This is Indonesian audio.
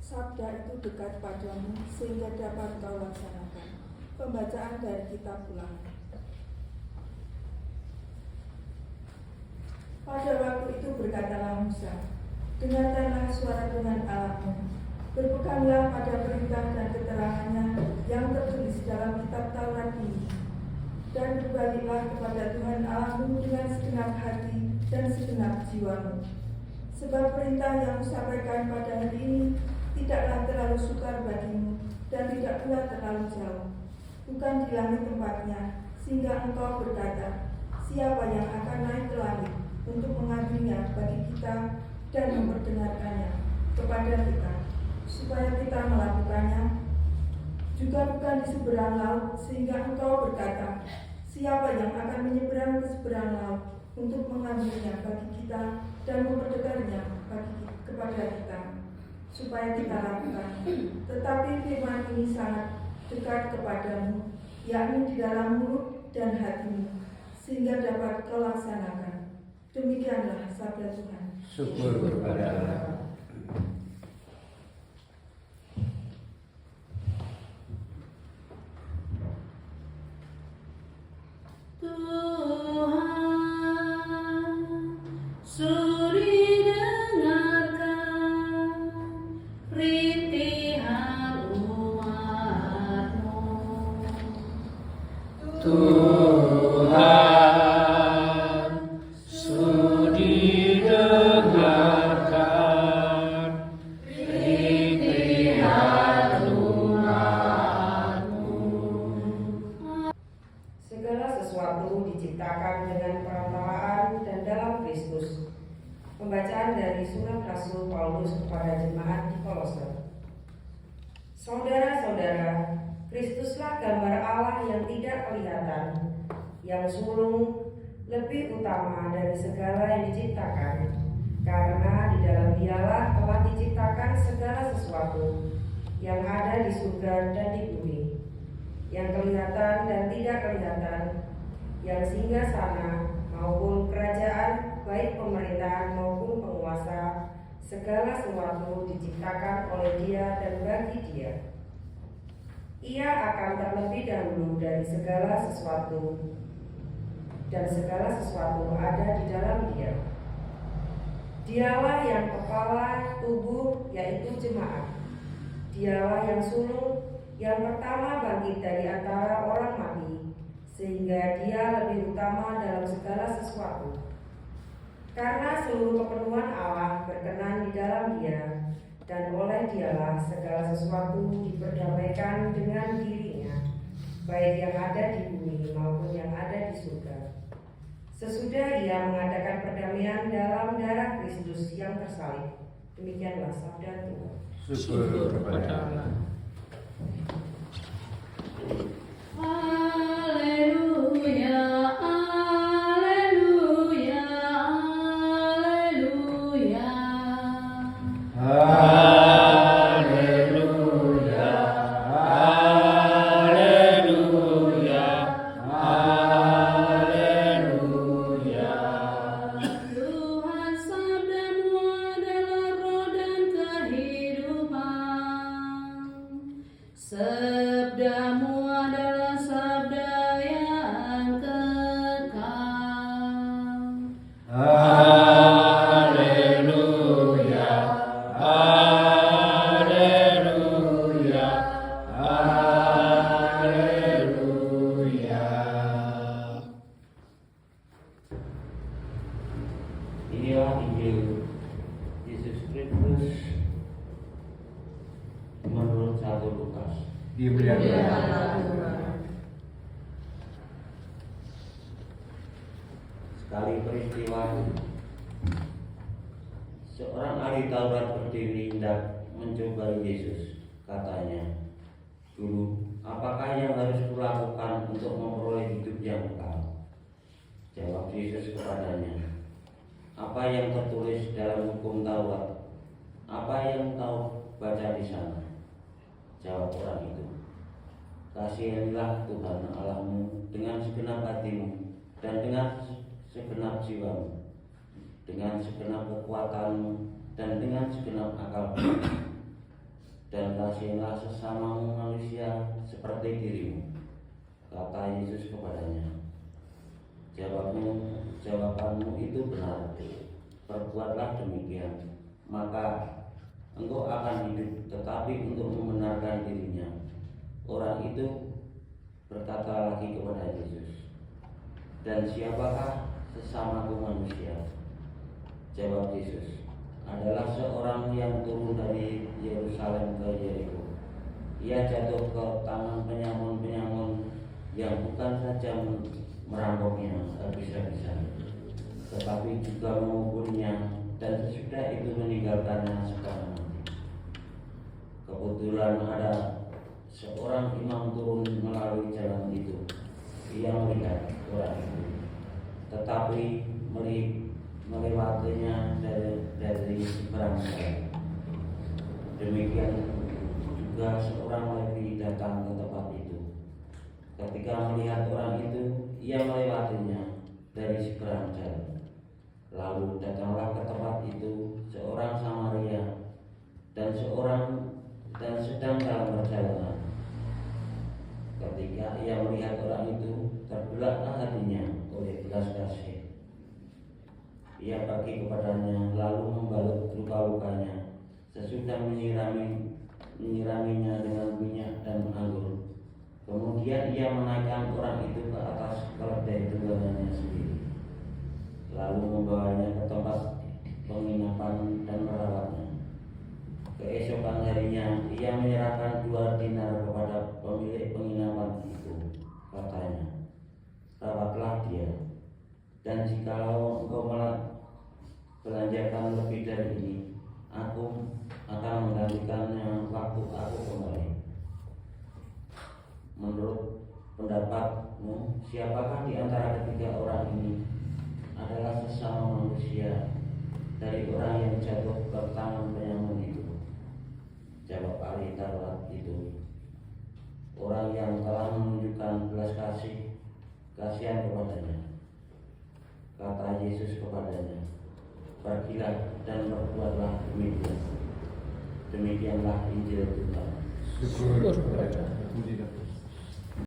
Sabda itu dekat padamu sehingga dapat kau laksanakan. Pembacaan dari kitab Ulangan. Pada waktu itu berkatalah Musa, dengarkanlah suara Tuhan Allahmu, berpeganglah pada perintah dan keterangannya yang tertulis dalam kitab Taurat ini, dan berbaliklah kepada Tuhan Allahmu dengan segenap hati dan segenap jiwamu. Sebab perintah yang kusampaikan pada hari ini tidaklah terlalu sukar bagimu dan tidak pula terlalu jauh, bukan di langit tempatnya, sehingga engkau berkata, siapa yang akan naik ke langit untuk mengambilnya bagi kita dan memperdengarkannya kepada kita, supaya kita melakukannya. Juga bukan di seberang laut, sehingga engkau berkata, siapa yang akan menyeberang ke seberang laut untuk mengambilnya bagi kita dan memperdengarkannya kepada kita, supaya kita lakukan. Tetapi firman ini sangat dekat kepadamu, yakni di dalam mulut dan hatimu, sehingga dapat kau laksanakan. Demikianlah sabda Tuhan. Syukur kepada Allah. Tuhan, suri dengarkan rintihan umat-Mu. Tuhan, sudi dengarkan rintihan umat-Mu. Segala sesuatu diciptakan dengan perantaraan dan dalam Kristus. Pembacaan dari surat Rasul Paulus kepada jemaat di Kolose. Saudara-saudara, Kristuslah gambar Allah yang tidak kelihatan, yang sulung lebih utama dari segala yang diciptakan, karena di dalam Dialah telah diciptakan segala sesuatu yang ada di surga dan di bumi, yang kelihatan dan tidak kelihatan, yang singgah sana maupun kerajaan, baik pemerintahan maupun penguasa, segala sesuatu diciptakan oleh Dia dan bagi Dia. Ia akan terlebih dahulu dari segala sesuatu, dan segala sesuatu ada di dalam Dia. Dialah yang kepala tubuh, yaitu jemaat. Dialah yang sulung, yang pertama bangkit dari antara orang mati, sehingga Dia lebih utama dalam segala sesuatu. Karena seluruh kepenuhan Allah berkenan di dalam Dia, dan oleh Dialah segala sesuatu diperdamaikan dengan dirinya, baik yang ada di bumi maupun yang ada di surga. Sesudah Ia mengadakan perdamaian dalam darah Kristus yang tersalib. Demikianlah sabda Tuhan. Syukur kepada Allah. Haleluya, haleluya, haleluya. Haleluya, haleluya, haleluya. Tuhan, sabda-Mu adalah roh dan kehidupan. Sabda-Mu adalah sabda yang kekal. Haleluya, haleluya, haleluya. Inilah Injil Yesus Kristus menurut 1 Lukas. Dimuliakan. Sekali peristiwa seorang ahli Taurat berdiri hendak mencobai Yesus. Katanya, "Guru, apakah yang harus kulakukan untuk memperoleh hidup yang kekal?" Jawab Yesus kepadanya, "Apa yang tertulis dalam hukum Taurat? Apa yang kau baca di sana?" Jawab orang itu, "Kasihilah Tuhan Allahmu dengan segenap hatimu dan dengan segenap jiwamu, dengan segenap kekuatanmu dan dengan segenap akalmu. dan kasihilah sesamamu manusia seperti dirimu. Kata Yesus kepadanya, jawabanmu itu benar, perbuatlah demikian, maka engkau akan hidup. Tetapi untuk membenarkan dirinya, orang itu berkata lagi kepada Yesus, dan siapakah sesamaku manusia? Jawab Yesus, adalah seorang yang turun dari Yerusalem ke Yeriko. Ia jatuh ke tangan penyamun-penyamun yang bukan saja merampoknya habis-habisan, tetapi juga menguburnya, dan sesudah itu meninggalkannya setengah mati. Kebetulan ada seorang imam turun melalui jalan itu. Ia melihat orang itu, tetapi melewatinya dari seberang jalan. Demikian juga seorang Lewi datang ke tempat itu. Ketika melihat orang itu, ia melewatinya dari seberang jalan. Lalu datanglah ke tempat itu seorang Samaria dan sedang dalam perjalanan. Ketika ia melihat orang itu, terbelaklah hatinya oleh belas kasih. Ia pergi kepadanya, lalu membalut luka-lukanya. Sesudah menyiraminya dengan minyak dan anggur, kemudian ia menaikkan orang itu ke atas keledai tunggangannya sendiri, lalu membawanya ke tempat penginapan dan merawatnya. Keesokan harinya ia menyerahkan 2 dinar kepada pemilik penginapan itu. Katanya, rawatlah dia, dan jikalau engkau belanjakan lebih dari ini, aku akan menggantikannya waktu aku kembali. Menurut pendapatmu, siapakah di antara ketiga orang ini adalah sesama manusia dari orang yang jatuh ke tangan penyamun itu? Jawab ahli Taurat itu, orang yang telah menunjukkan belas kasihan kepadanya. Kata Yesus kepadanya, pergilah dan berbuatlah demikian. Demikianlah Injil Tuhan. Syukur kepada Tuhan.